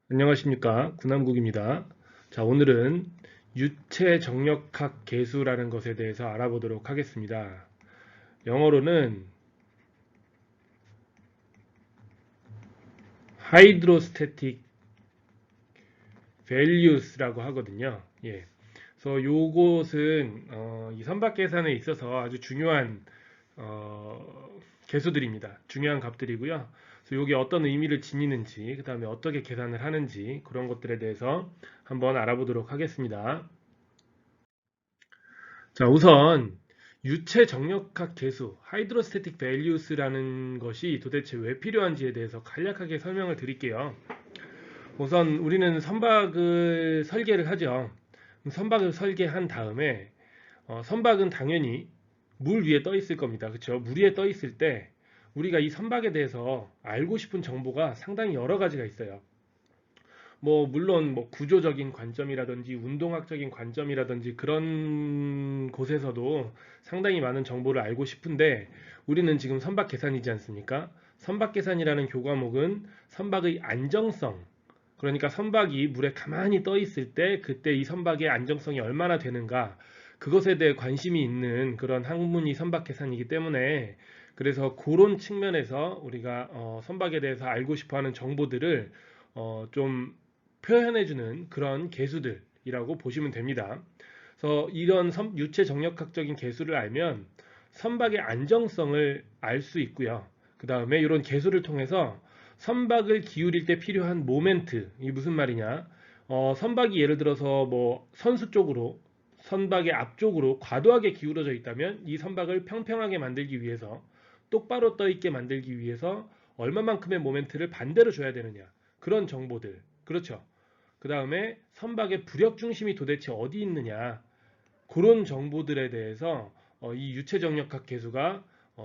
안녕하십니까. 군함국입니다. 자, 오늘은 유체 정력학 계수라는 것에 대해서 알아보도록 하겠습니다. 영어로는 Hydrostatic Values라고 하거든요. 예. 그래서 요것은 이 선박 계산에 있어서 아주 중요한 계수들입니다. 중요한 값들이고요. 그래서 이게 어떤 의미를 지니는지, 그 다음에 어떻게 계산을 하는지 그런 것들에 대해서 한번 알아보도록 하겠습니다. 자, 우선 유체 정력학 계수, 하이드로스태틱 밸류스라는 것이 도대체 왜 필요한지에 대해서 간략하게 설명을 드릴게요. 우선 우리는 선박을 설계를 하죠. 선박을 설계한 다음에 선박은 당연히 물 위에 떠 있을 겁니다. 그렇죠? 물 위에 떠 있을 때 우리가 이 선박에 대해서 알고 싶은 정보가 상당히 여러 가지가 있어요. 뭐 물론 뭐 구조적인 관점이라든지 운동학적인 관점이라든지 그런 곳에서도 상당히 많은 정보를 알고 싶은데 우리는 지금 선박 계산이지 않습니까? 선박 계산이라는 교과목은 선박의 안정성, 그러니까 선박이 물에 가만히 떠 있을 때 그때 이 선박의 안정성이 얼마나 되는가, 그것에 대해 관심이 있는 그런 학문이 선박 계산이기 때문에, 그래서 그런 측면에서 우리가 선박에 대해서 알고 싶어하는 정보들을 좀 표현해주는 그런 계수들이라고 보시면 됩니다. 그래서 이런 유체 정력학적인 계수를 알면 선박의 안정성을 알 수 있고요. 그 다음에 이런 계수를 통해서 선박을 기울일 때 필요한 모멘트, 이게 무슨 말이냐? 선박이 예를 들어서 뭐 선수 쪽으로, 선박의 앞쪽으로 과도하게 기울어져 있다면 이 선박을 평평하게 만들기 위해서, 똑바로 떠 있게 만들기 위해서 얼마만큼의 모멘트를 반대로 줘야 되느냐? 그런 정보들. 그렇죠. 그 다음에 선박의 부력 중심이 도대체 어디 있느냐, 그런 정보들에 대해서 이 유체정력학 계수가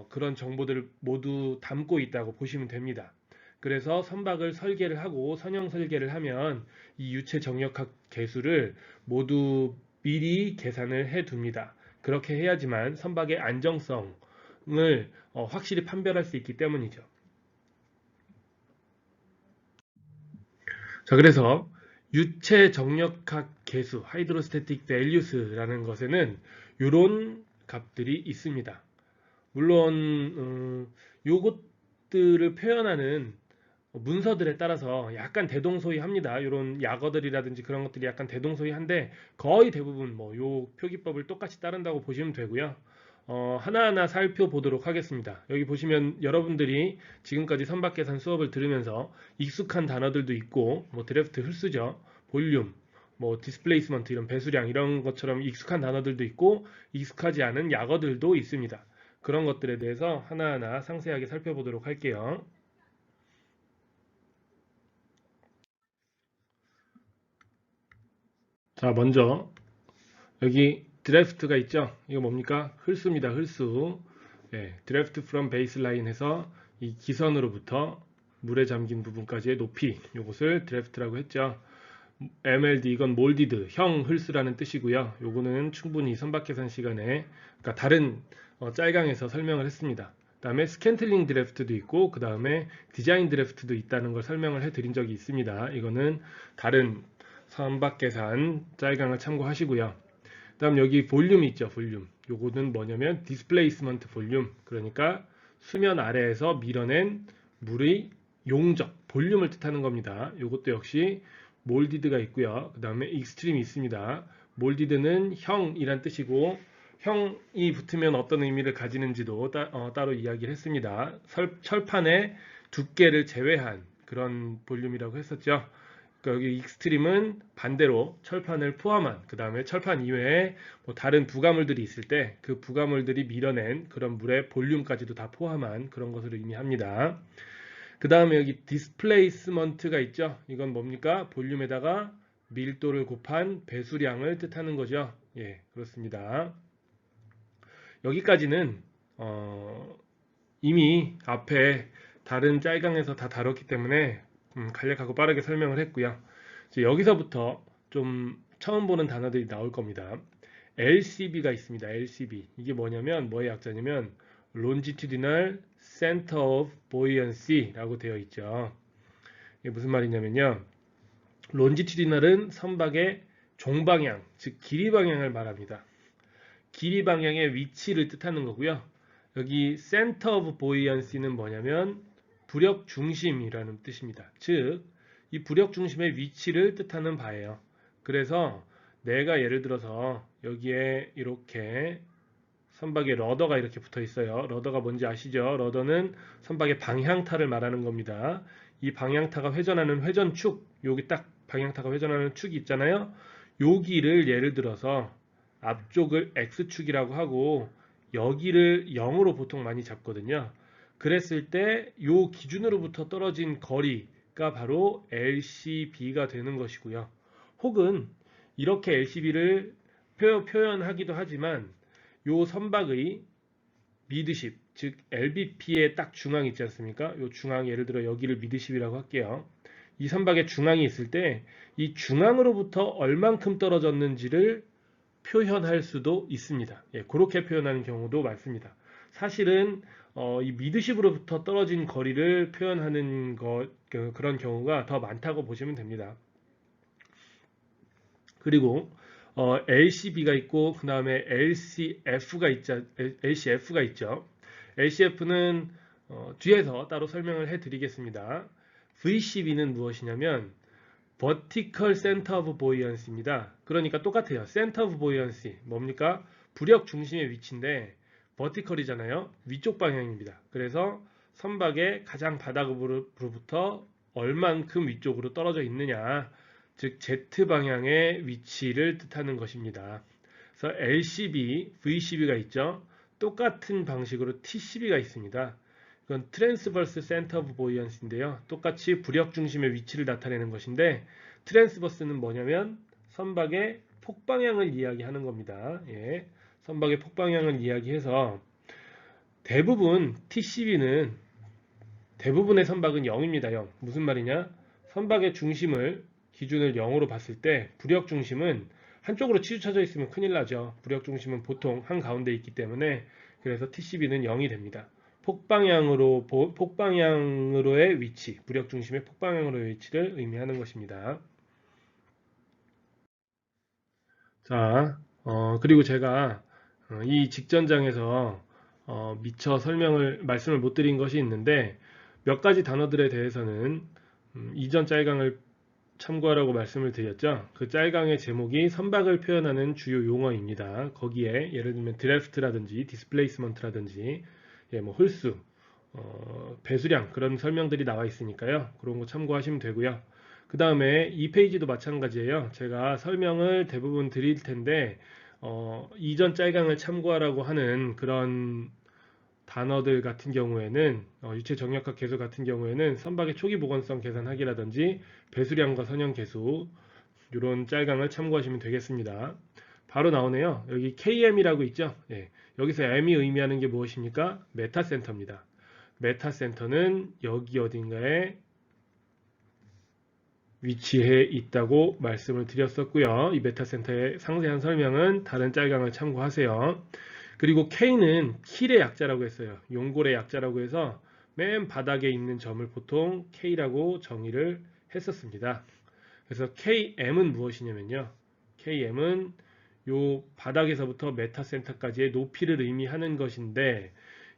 그런 정보들을 모두 담고 있다고 보시면 됩니다. 그래서 선박을 설계를 하고 선형 설계를 하면 이 유체정력학 계수를 모두 미리 계산을 해 둡니다. 그렇게 해야지만 선박의 안정성을 확실히 판별할 수 있기 때문이죠. 자, 그래서 유체 정력학 계수, 하이드로스태틱 밸류스라는 것에는 이런 값들이 있습니다. 물론 요것들을 표현하는 문서들에 따라서 약간 대동소이합니다. 이런 약어들이라든지 그런 것들이 약간 대동소이한데 거의 대부분 뭐 요 표기법을 똑같이 따른다고 보시면 되고요. 하나하나 살펴보도록 하겠습니다. 여기 보시면 여러분들이 지금까지 선박계산 수업을 들으면서 익숙한 단어들도 있고, 뭐 드래프트 흡수죠, 볼륨, 뭐 디스플레이스먼트 이런 배수량 이런 것처럼 익숙한 단어들도 있고 익숙하지 않은 약어들도 있습니다. 그런 것들에 대해서 하나하나 상세하게 살펴보도록 할게요. 자, 먼저 여기 드래프트가 있죠. 이거 뭡니까? 흡수입니다. 흡수. 예, 드래프트 from baseline 해서 이 기선으로부터 물에 잠긴 부분까지의 높이, 요것을 드래프트라고 했죠. MLD, 이건 몰디드, 형 흡수라는 뜻이고요. 요거는 충분히 선박계산 시간에, 그러니까 다른 짤강에서 설명을 했습니다. 그 다음에 스캔틀링 드래프트도 있고, 그 다음에 디자인 드래프트도 있다는 걸 설명을 해드린 적이 있습니다. 이거는 다른 선박계산 짤강을 참고하시고요. 그다음 여기 볼륨이 있죠. 볼륨. 요거는 뭐냐면 디스플레이스먼트 볼륨. 그러니까 수면 아래에서 밀어낸 물의 용적, 볼륨을 뜻하는 겁니다. 요것도 역시 몰디드가 있고요. 그다음에 익스트림이 있습니다. 몰디드는 형이란 뜻이고 형이 붙으면 어떤 의미를 가지는지도 따로 이야기를 했습니다. 철판의 두께를 제외한 그런 볼륨이라고 했었죠. 그러니까 여기 익스트림은 반대로 철판을 포함한, 그 다음에 철판 이외에 뭐 다른 부가물들이 있을 때 그 부가물들이 밀어낸 그런 물의 볼륨까지도 다 포함한 그런 것을 의미합니다. 그 다음에 여기 디스플레이스먼트가 있죠. 이건 뭡니까? 볼륨에다가 밀도를 곱한 배수량을 뜻하는 거죠. 예, 그렇습니다. 여기까지는 이미 앞에 다른 짤강에서 다 다뤘기 때문에 간략하고 빠르게 설명을 했고요. 이제 여기서부터 좀 처음 보는 단어들이 나올 겁니다. LCB가 있습니다. LCB. 이게 뭐냐면, 뭐의 약자냐면 Longitudinal Center of Buoyancy라고 되어 있죠. 이게 무슨 말이냐면요. 론지튜디널은 선박의 종방향, 즉 길이 방향을 말합니다. 길이 방향의 위치를 뜻하는 거고요. 여기 center of buoyancy는 뭐냐면 부력 중심이라는 뜻입니다. 즉, 이 부력 중심의 위치를 뜻하는 바예요. 그래서 내가 예를 들어서 여기에 이렇게 선박에 러더가 이렇게 붙어 있어요. 러더가 뭔지 아시죠? 러더는 선박의 방향타를 말하는 겁니다. 이 방향타가 회전하는 회전축, 여기 딱 방향타가 회전하는 축이 있잖아요. 여기를 예를 들어서 앞쪽을 X축이라고 하고 여기를 0으로 보통 많이 잡거든요. 그랬을 때 이 기준으로부터 떨어진 거리가 바로 LCB가 되는 것이고요. 혹은 이렇게 LCB를 표현하기도 하지만 요 선박의 미드십, 즉 LBP의 딱 중앙 있지 않습니까? 요 중앙, 예를 들어 여기를 미드십이라고 할게요. 이 선박의 중앙이 있을 때 이 중앙으로부터 얼만큼 떨어졌는지를 표현할 수도 있습니다. 예, 그렇게 표현하는 경우도 많습니다. 사실은 이 미드십으로부터 떨어진 거리를 표현하는 그런 경우가 더 많다고 보시면 됩니다. 그리고 LCB가 있고 그 다음에 LCF가 있죠. LCF는 뒤에서 따로 설명을 해드리겠습니다. VCB는 무엇이냐면 Vertical Center of Buoyancy입니다. 그러니까 똑같아요. Center of Buoyancy 뭡니까? 부력 중심의 위치인데 vertical이잖아요. 위쪽 방향입니다. 그래서 선박의 가장 바닥으로부터 얼만큼 위쪽으로 떨어져 있느냐, 즉 Z 방향의 위치를 뜻하는 것입니다. 그래서 LCB, VCB가 있죠. 똑같은 방식으로 TCB가 있습니다. 이건 Transverse Center of Buoyancy인데요. 똑같이 부력 중심의 위치를 나타내는 것인데 트랜스버스는 뭐냐면 선박의 폭방향을 이야기하는 겁니다. 예, 선박의 폭방향을 이야기해서 대부분 TCB는 대부분의 선박은 0입니다. 0. 무슨 말이냐? 선박의 중심을 기준을 0으로 봤을 때 부력 중심은 한쪽으로 치우쳐져 있으면 큰일 나죠. 부력 중심은 보통 한가운데 있기 때문에 그래서 TCB는 0이 됩니다. 폭방향으로의 위치, 부력 중심의 폭방향으로의 위치를 의미하는 것입니다. 자, 그리고 제가 이 직전장에서 미처 말씀을 못 드린 것이 있는데 몇 가지 단어들에 대해서는 이전 짤강을 참고하라고 말씀을 드렸죠. 그 짤강의 제목이 선박을 표현하는 주요 용어입니다. 거기에 예를 들면 드래프트라든지 디스플레이스먼트라든지 뭐 홀수, 배수량 그런 설명들이 나와 있으니까요. 그런 거 참고하시면 되고요. 그 다음에 이 페이지도 마찬가지예요. 제가 설명을 대부분 드릴 텐데 이전 짤강을 참고하라고 하는 그런 단어들 같은 경우에는 유체 정력학 계수 같은 경우에는 선박의 초기 보건성 계산하기라든지 배수량과 선형 계수 이런 짤강을 참고하시면 되겠습니다. 바로 나오네요. 여기 KM이라고 있죠. 예, 여기서 M이 의미하는 게 무엇입니까? 메타센터입니다. 메타센터는 여기 어딘가에 위치해 있다고 말씀을 드렸었고요. 이 메타센터의 상세한 설명은 다른 짤강을 참고하세요. 그리고 K는 킬의 약자라고 했어요. 용골의 약자라고 해서 맨 바닥에 있는 점을 보통 K라고 정의를 했었습니다. 그래서 KM은 무엇이냐면요. KM은 요 바닥에서부터 메타센터까지의 높이를 의미하는 것인데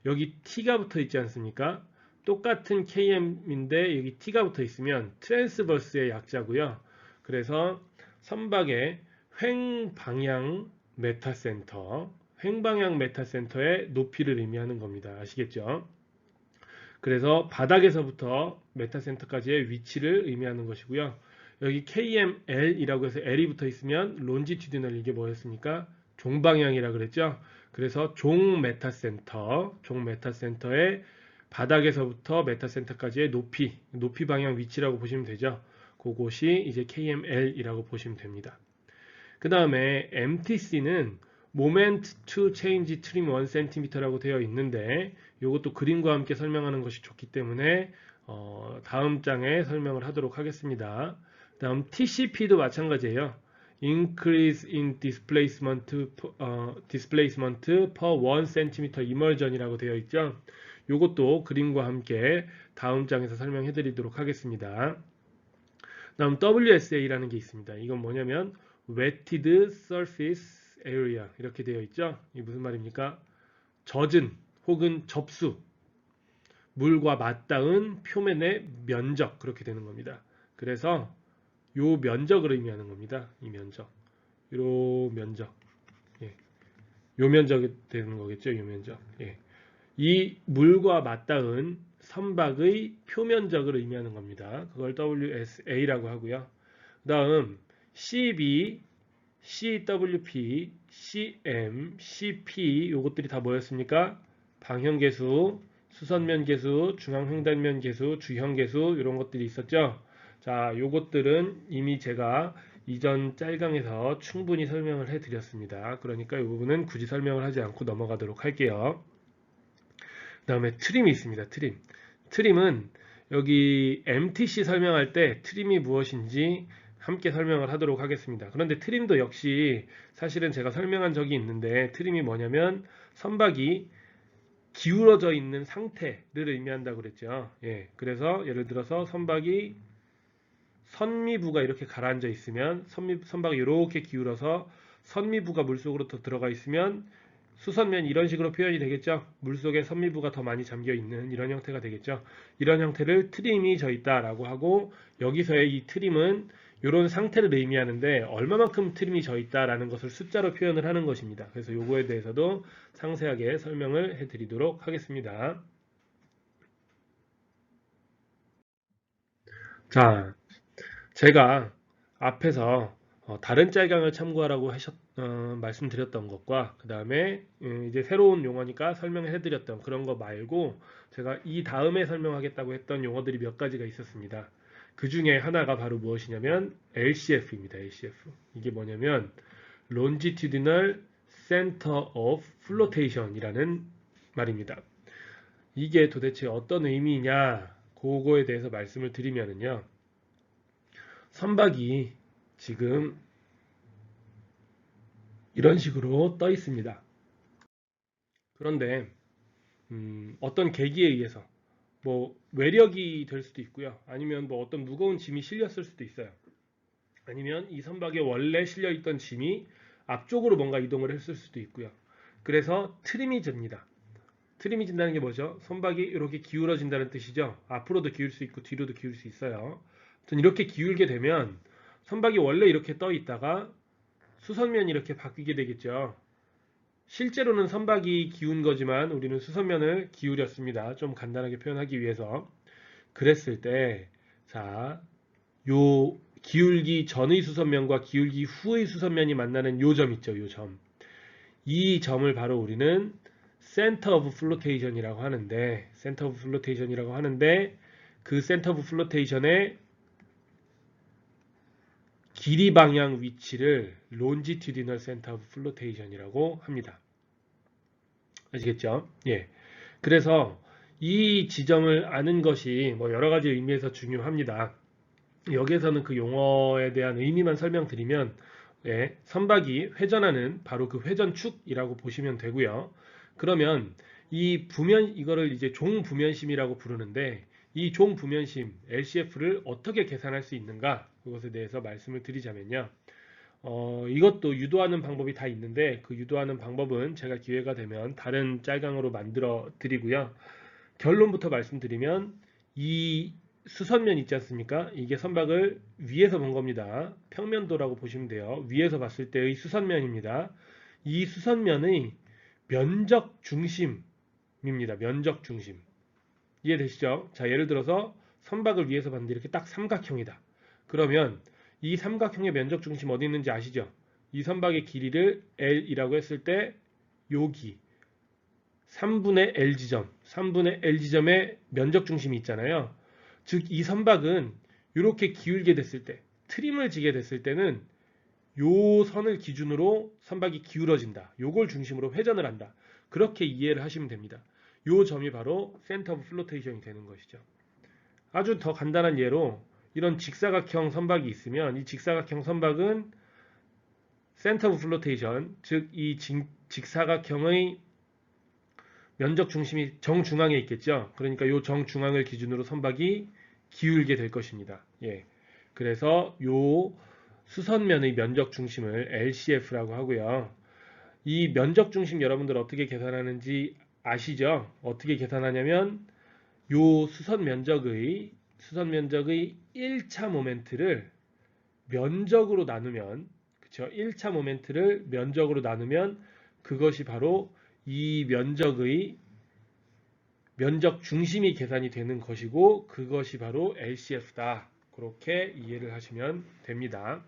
여기 T가 붙어 있지 않습니까? 똑같은 KM인데 여기 T가 붙어 있으면 트랜스버스의 약자고요. 그래서 선박의 횡방향 메타센터의 높이를 의미하는 겁니다. 아시겠죠? 그래서 바닥에서부터 메타센터까지의 위치를 의미하는 것이고요. 여기 KML이라고 해서 L이 붙어 있으면 론지튜디널 이게 뭐였습니까? 종방향이라 그랬죠? 그래서 종 메타센터의 바닥에서부터 메타센터까지의 높이 방향 위치라고 보시면 되죠. 그것이 이제 KML이라고 보시면 됩니다. 그 다음에 MTC는 Moment to Change Trim 1cm라고 되어 있는데 이것도 그림과 함께 설명하는 것이 좋기 때문에 다음 장에 설명을 하도록 하겠습니다. 다음 TCP도 마찬가지예요. Increase in displacement per 1cm immersion이라고 되어 있죠. 이것도 그림과 함께 다음 장에서 설명해 드리도록 하겠습니다. 다음 WSA라는 게 있습니다. 이건 뭐냐면 Wetted Surface Area 이렇게 되어 있죠. 이게 무슨 말입니까? 젖은 혹은 접수, 물과 맞닿은 표면의 면적 그렇게 되는 겁니다. 그래서 요 면적을 의미하는 겁니다. 이 면적, 요 면적, 예. 요 면적이 되는 거겠죠. 요 면적. 예. 이 물과 맞닿은 선박의 표면적을 의미하는 겁니다. 그걸 WSA라고 하고요. 그 다음 CB, CWP, CM, CP 요것들이 다 뭐였습니까? 방형계수, 수선면계수, 중앙횡단면계수, 주형계수 이런 것들이 있었죠. 자, 요것들은 이미 제가 이전 짤강에서 충분히 설명을 해드렸습니다. 그러니까 이 부분은 굳이 설명을 하지 않고 넘어가도록 할게요. 그 다음에 트림이 있습니다. 트림. 트림은 여기 MTC 설명할 때 트림이 무엇인지 함께 설명을 하도록 하겠습니다. 그런데 트림도 역시 사실은 제가 설명한 적이 있는데 트림이 뭐냐면 선박이 기울어져 있는 상태를 의미한다고 그랬죠. 예, 그래서 예를 들어서 선박이 선미부가 이렇게 가라앉아 있으면 선박이 이렇게 기울어서 선미부가 물속으로 더 들어가 있으면 수선면 이런 식으로 표현이 되겠죠. 물속에 선미부가 더 많이 잠겨 있는 이런 형태가 되겠죠. 이런 형태를 트림이 져 있다라고 하고 여기서의 이 트림은 이런 상태를 의미하는데 얼마만큼 트림이 져 있다라는 것을 숫자로 표현을 하는 것입니다. 그래서 요거에 대해서도 상세하게 설명을 해드리도록 하겠습니다. 자, 제가 앞에서 다른 짤강을 참고하라고 말씀드렸던 것과 그 다음에 이제 새로운 용어니까 설명해 드렸던 그런 거 말고 제가 이 다음에 설명하겠다고 했던 용어들이 몇 가지가 있었습니다. 그 중에 하나가 바로 무엇이냐면 LCF입니다. LCF. 이게 뭐냐면 Longitudinal Center of Flotation이라는 말입니다. 이게 도대체 어떤 의미냐 그거에 대해서 말씀을 드리면은요. 선박이 지금 이런 식으로 떠 있습니다. 그런데 어떤 계기에 의해서 뭐 외력이 될 수도 있고요. 아니면 뭐 어떤 무거운 짐이 실렸을 수도 있어요. 아니면 이 선박에 원래 실려 있던 짐이 앞쪽으로 뭔가 이동을 했을 수도 있고요. 그래서 트림이 집니다. 트림이 진다는 게 뭐죠? 선박이 이렇게 기울어진다는 뜻이죠. 앞으로도 기울 수 있고 뒤로도 기울 수 있어요. 아무튼 이렇게 기울게 되면 선박이 원래 이렇게 떠 있다가 수선면이 이렇게 바뀌게 되겠죠. 실제로는 선박이 기운 거지만 우리는 수선면을 기울였습니다. 좀 간단하게 표현하기 위해서. 그랬을 때, 자, 요 기울기 전의 수선면과 기울기 후의 수선면이 만나는 요 점 있죠. 요 점. 이 점을 바로 우리는 Center of Flotation이라고 하는데, Center of Flotation이라고 하는데, 그 Center of Flotation의 길이 방향 위치를 Longitudinal Center of Flotation이라고 합니다. 아시겠죠? 예. 그래서 이 지점을 아는 것이 뭐 여러 가지 의미에서 중요합니다. 여기에서는 그 용어에 대한 의미만 설명드리면 예, 선박이 회전하는 바로 그 회전축이라고 보시면 되고요. 그러면 이 부면 이거를 이제 종부면심이라고 부르는데 이 종부면심 LCF를 어떻게 계산할 수 있는가 그것에 대해서 말씀을 드리자면요. 이것도 유도하는 방법이 다 있는데 그 유도하는 방법은 제가 기회가 되면 다른 짤강으로 만들어 드리고요. 결론부터 말씀드리면 이 수선면 있지 않습니까? 이게 선박을 위에서 본 겁니다. 평면도라고 보시면 돼요. 위에서 봤을 때의 수선면입니다. 이 수선면의 면적 중심입니다. 면적 중심. 이해되시죠? 자, 예를 들어서 선박을 위에서 봤는데 이렇게 딱 삼각형이다. 그러면 이 삼각형의 면적 중심 어디 있는지 아시죠? 이 선박의 길이를 L이라고 했을 때 여기 3분의 L 지점, 3분의 L 지점의 면적 중심이 있잖아요. 즉, 이 선박은 이렇게 기울게 됐을 때, 트림을 지게 됐을 때는 요 선을 기준으로 선박이 기울어진다. 요걸 중심으로 회전을 한다. 그렇게 이해를 하시면 됩니다. 요 점이 바로 센터 오브 플로테이션이 되는 것이죠. 아주 더 간단한 예로 이런 직사각형 선박이 있으면 이 직사각형 선박은 센터 오브 플로테이션, 즉 이 직사각형의 면적 중심이 정중앙에 있겠죠. 그러니까 이 정중앙을 기준으로 선박이 기울게 될 것입니다. 예. 그래서 요 수선면의 면적 중심을 LCF라고 하고요. 이 면적 중심 여러분들 어떻게 계산하는지 아시죠? 어떻게 계산하냐면 요 수선 면적의 1차 모멘트를 면적으로 나누면, 그쵸? 1차 모멘트를 면적으로 나누면 그것이 바로 이 면적의 면적 중심이 계산이 되는 것이고, 그것이 바로 LCF다. 그렇게 이해를 하시면 됩니다.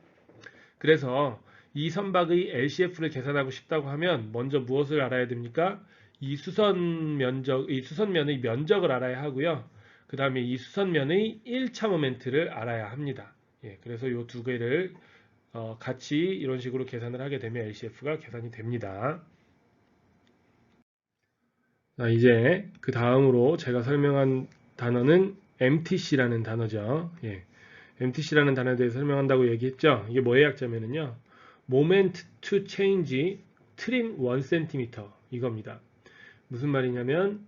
그래서 이 선박의 LCF를 계산하고 싶다고 하면 먼저 무엇을 알아야 됩니까? 이 수선면의 면적을 알아야 하고요. 그 다음에 이 수선면의 1차 모멘트를 알아야 합니다. 예, 그래서 이 두 개를 같이 이런 식으로 계산을 하게 되면 LCF가 계산이 됩니다. 자, 이제 그 다음으로 제가 설명한 단어는 MTC라는 단어죠. 예, MTC라는 단어에 대해서 설명한다고 얘기했죠. 이게 뭐의 약자면은요, Moment to Change Trim 1cm 이겁니다. 무슨 말이냐면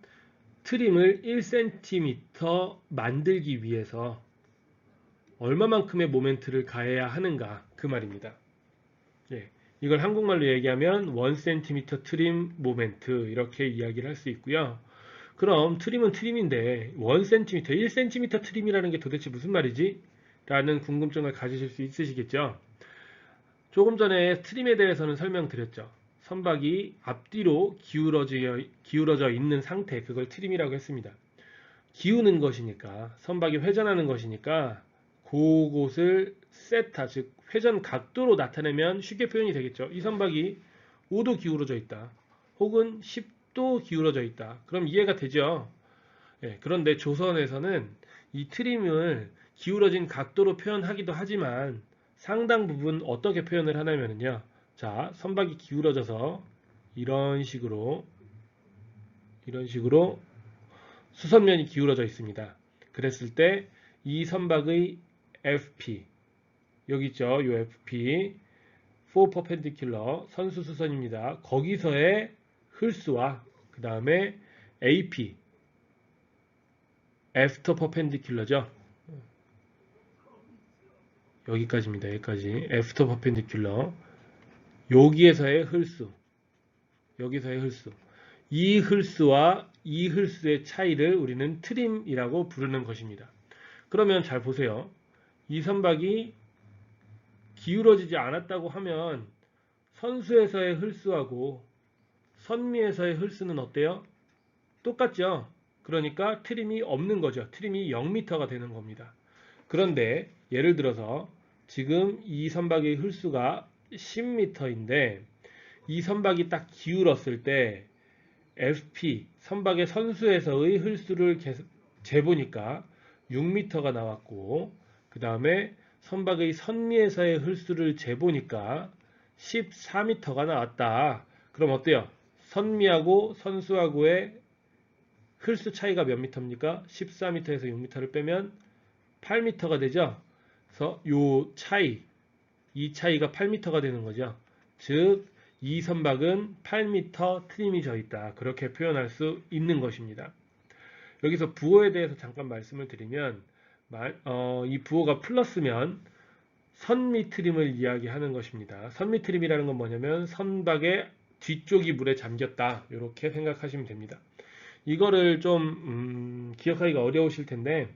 트림을 1cm 만들기 위해서 얼마만큼의 모멘트를 가해야 하는가 그 말입니다. 예, 이걸 한국말로 얘기하면 1cm 트림 모멘트 이렇게 이야기를 할 수 있고요. 그럼 트림은 트림인데 1cm, 1cm 트림이라는 게 도대체 무슨 말이지? 라는 궁금증을 가지실 수 있으시겠죠? 조금 전에 트림에 대해서는 설명드렸죠. 선박이 앞뒤로 기울어져 있는 상태, 그걸 트림이라고 했습니다. 기우는 것이니까, 선박이 회전하는 것이니까 그곳을 세타, 즉 회전 각도로 나타내면 쉽게 표현이 되겠죠. 이 선박이 5도 기울어져 있다, 혹은 10도 기울어져 있다. 그럼 이해가 되죠. 예, 그런데 조선에서는 이 트림을 기울어진 각도로 표현하기도 하지만 상당 부분 어떻게 표현을 하냐면요. 자, 선박이 기울어져서 이런 식으로 수선면이 기울어져 있습니다. 그랬을 때 이 선박의 FP, 여기 있죠. 이 FP, for perpendicular, 선수 수선입니다. 거기서의 흘수와 그 다음에 AP, after perpendicular죠. 여기까지입니다. 여기까지. after perpendicular. 여기에서의 흘수, 여기서의 흘수. 이 흘수와 이 흘수의 차이를 우리는 트림이라고 부르는 것입니다. 그러면 잘 보세요. 이 선박이 기울어지지 않았다고 하면 선수에서의 흘수하고 선미에서의 흘수는 어때요? 똑같죠? 그러니까 트림이 없는 거죠. 트림이 0m가 되는 겁니다. 그런데 예를 들어서 지금 이 선박의 흘수가 10m인데 이 선박이 딱 기울었을 때 FP, 선박의 선수에서의 흘수를 재보니까 6m가 나왔고, 그 다음에 선박의 선미에서의 흘수를 재보니까 14m가 나왔다. 그럼 어때요? 선미하고 선수하고의 흘수 차이가 몇 미터입니까? 14m에서 6m를 빼면 8m가 되죠? 그래서 이 차이가 8m가 되는 거죠. 즉, 이 선박은 8m 트림이 져 있다. 그렇게 표현할 수 있는 것입니다. 여기서 부호에 대해서 잠깐 말씀을 드리면, 이 부호가 플러스면 선미 트림을 이야기하는 것입니다. 선미 트림이라는 건 뭐냐면 선박의 뒤쪽이 물에 잠겼다. 이렇게 생각하시면 됩니다. 이거를 좀 기억하기가 어려우실 텐데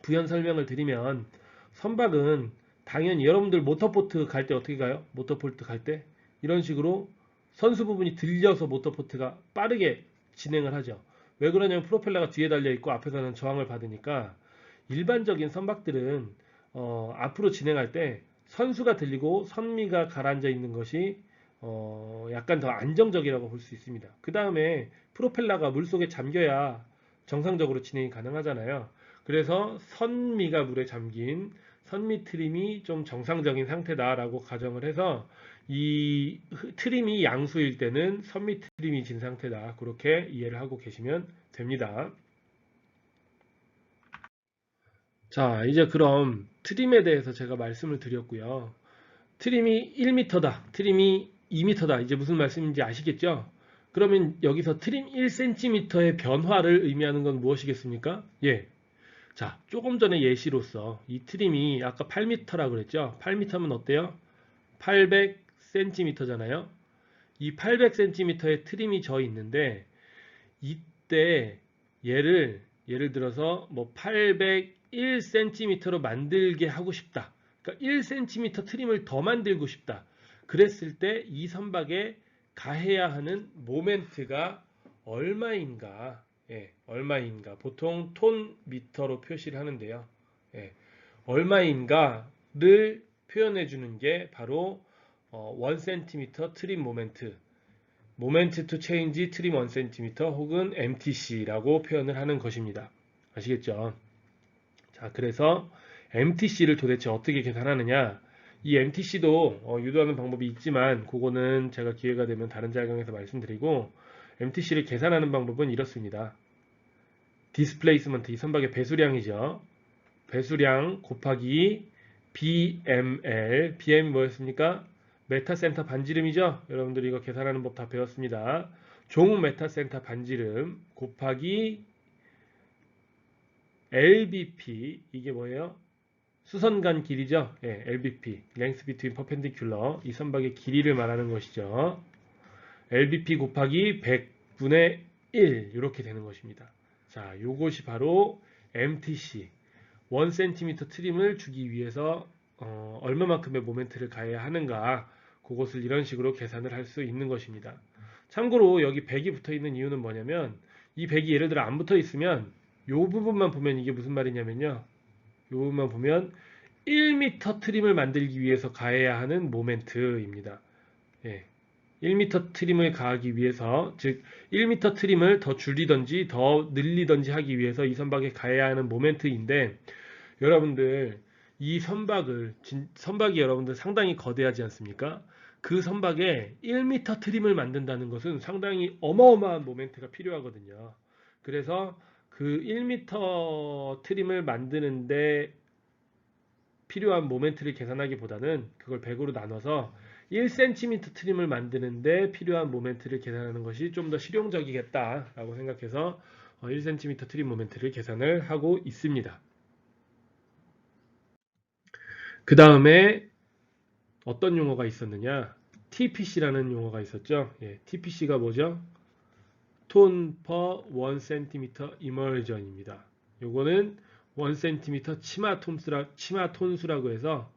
부연 설명을 드리면, 선박은 당연히 여러분들 모터보트 갈 때 어떻게 가요? 모터보트 갈 때 이런 식으로 선수 부분이 들려서 모터보트가 빠르게 진행을 하죠. 왜 그러냐면 프로펠러가 뒤에 달려 있고 앞에서는 저항을 받으니까. 일반적인 선박들은 앞으로 진행할 때 선수가 들리고 선미가 가라앉아 있는 것이 약간 더 안정적이라고 볼 수 있습니다. 그 다음에 프로펠러가 물속에 잠겨야 정상적으로 진행이 가능하잖아요. 그래서 선미가 물에 잠긴 선미 트림이 좀 정상적인 상태다라고 가정을 해서 이 트림이 양수일 때는 선미 트림이 진 상태다. 그렇게 이해를 하고 계시면 됩니다. 자, 이제 그럼 트림에 대해서 제가 말씀을 드렸고요. 트림이 1m다, 트림이 2m다. 이제 무슨 말씀인지 아시겠죠? 그러면 여기서 트림 1cm의 변화를 의미하는 건 무엇이겠습니까? 예, 자, 조금 전에 예시로서 이 트림이 아까 8m라고 그랬죠? 8m면 어때요? 800cm잖아요. 이 800cm의 트림이 져 있는데 이때 예를 들어서 뭐 801cm로 만들게 하고 싶다. 그러니까 1cm 트림을 더 만들고 싶다. 그랬을 때 이 선박에 가해야 하는 모멘트가 얼마인가? 예, 얼마인가? 보통 톤 미터로 표시를 하는데요. 예, 얼마인가를 표현해 주는 게 바로 1cm 트림 모멘트, 모멘트 투 체인지 트림 1cm 혹은 MTC라고 표현을 하는 것입니다. 아시겠죠? 자, 그래서 MTC를 도대체 어떻게 계산하느냐? 이 MTC도 유도하는 방법이 있지만 그거는 제가 기회가 되면 다른 자격에서 말씀드리고, MTC를 계산하는 방법은 이렇습니다. 디스플레이스먼트, 이 선박의 배수량이죠. 배수량 곱하기 BML, BM이 뭐였습니까? 메타센터 반지름이죠. 여러분들이 이거 계산하는 법 다 배웠습니다. 종 메타센터 반지름 곱하기 LBP, 이게 뭐예요? 수선간 길이죠. 예, LBP, Length Between Perpendicular, 이 선박의 길이를 말하는 것이죠. LBP 곱하기 100분의 1 이렇게 되는 것입니다. 자, 요것이 바로 MTC, 1cm 트림을 주기 위해서 얼마만큼의 모멘트를 가해야 하는가, 그것을 이런 식으로 계산을 할 수 있는 것입니다. 참고로 여기 100이 붙어 있는 이유는 뭐냐면, 이 100이 예를 들어 안 붙어 있으면 요 부분만 보면 이게 무슨 말이냐면요, 요 부분만 보면 1m 트림을 만들기 위해서 가해야 하는 모멘트입니다. 예. 1m 트림을 가하기 위해서, 즉 1m 트림을 더 줄이든지 더 늘리든지 하기 위해서 이 선박에 가해야 하는 모멘트인데, 여러분들 이 선박이 여러분들 상당히 거대하지 않습니까? 그 선박에 1m 트림을 만든다는 것은 상당히 어마어마한 모멘트가 필요하거든요. 그래서 그 1m 트림을 만드는데 필요한 모멘트를 계산하기보다는 그걸 100으로 나눠서 1cm 트림을 만드는데 필요한 모멘트를 계산하는 것이 좀 더 실용적이겠다라고 생각해서 1cm 트림 모멘트를 계산을 하고 있습니다. 그 다음에 어떤 용어가 있었느냐? TPC라는 용어가 있었죠. 예, TPC가 뭐죠? 톤 per 1cm immersion입니다. 요거는 1cm 치마 톤수라고 해서,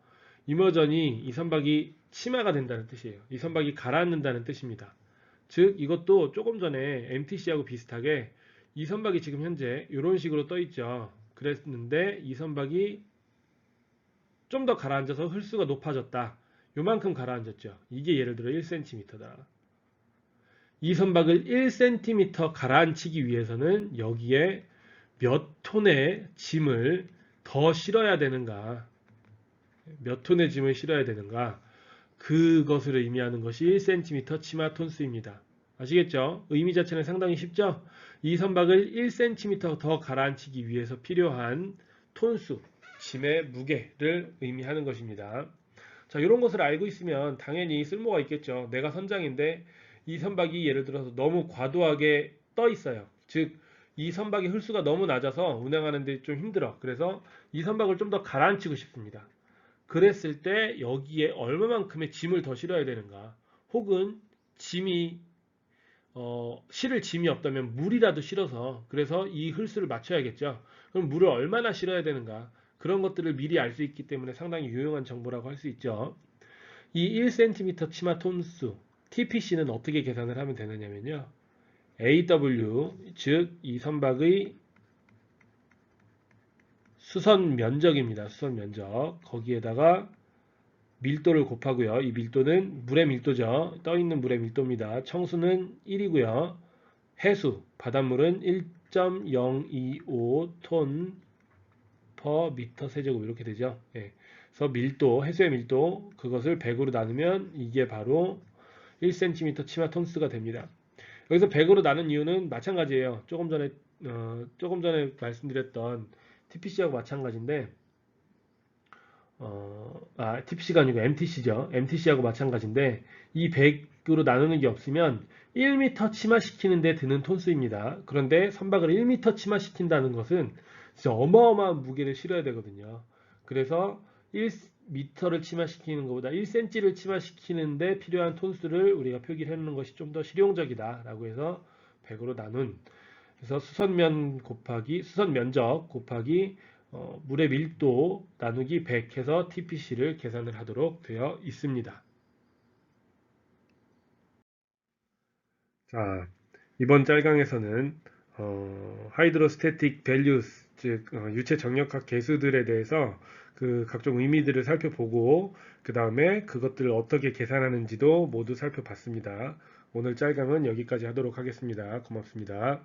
이머전이 이 선박이 치마가 된다는 뜻이에요. 이 선박이 가라앉는다는 뜻입니다. 즉 이것도 조금 전에 MTC하고 비슷하게 이 선박이 지금 현재 이런 식으로 떠 있죠. 그랬는데 이 선박이 좀 더 가라앉아서 흘수가 높아졌다. 요만큼 가라앉았죠. 이게 예를 들어 1cm다. 이 선박을 1cm 가라앉히기 위해서는 여기에 몇 톤의 짐을 더 실어야 되는가, 몇 톤의 짐을 실어야 되는가, 그것을 의미하는 것이 1cm 치마 톤수입니다. 아시겠죠? 의미 자체는 상당히 쉽죠? 이 선박을 1cm 더 가라앉히기 위해서 필요한 톤수, 짐의 무게를 의미하는 것입니다. 자, 이런 것을 알고 있으면 당연히 쓸모가 있겠죠. 내가 선장인데 이 선박이 예를 들어서 너무 과도하게 떠 있어요. 즉, 이 선박의 흘수가 너무 낮아서 운행하는데 좀 힘들어. 그래서 이 선박을 좀 더 가라앉히고 싶습니다. 그랬을 때 여기에 얼마만큼의 짐을 더 실어야 되는가, 혹은 실을 짐이 없다면 물이라도 실어서, 그래서 이 흘수를 맞춰야겠죠. 그럼 물을 얼마나 실어야 되는가, 그런 것들을 미리 알 수 있기 때문에 상당히 유용한 정보라고 할 수 있죠. 이 1cm 치마 톤수 TPC는 어떻게 계산을 하면 되느냐면요, AW, 즉 이 선박의 수선 면적입니다. 수선 면적. 거기에다가 밀도를 곱하고요. 이 밀도는 물의 밀도죠. 떠있는 물의 밀도입니다. 청수는 1이고요. 해수, 바닷물은 1.025톤 per 미터 세제곱 이렇게 되죠. 예. 그래서 밀도, 해수의 밀도, 그것을 100으로 나누면 이게 바로 1cm 치마 톤수가 됩니다. 여기서 100으로 나눈 이유는 마찬가지예요. 조금 전에 말씀드렸던 TPC하고 마찬가지인데, TPC가 아니고 MTC죠. MTC하고 마찬가지인데, 이 100으로 나누는 게 없으면 1m 치마시키는 데 드는 톤수입니다. 그런데 선박을 1m 치마시킨다는 것은 진짜 어마어마한 무게를 실어야 되거든요. 그래서 1m를 침하시키는 것보다 1cm를 침하시키는데 필요한 톤수를 우리가 표기를 해놓는 것이 좀 더 실용적이다라고 해서 100으로 나눈, 그래서 수선 면적 곱하기 물의 밀도 나누기 100 해서 TPC를 계산을 하도록 되어 있습니다. 자, 이번 짤강에서는 하이드로스태틱 밸류스, 즉 유체 정력학 계수들에 대해서 그 각종 의미들을 살펴보고 그 다음에 그것들을 어떻게 계산하는지도 모두 살펴봤습니다. 오늘 짤강은 여기까지 하도록 하겠습니다. 고맙습니다.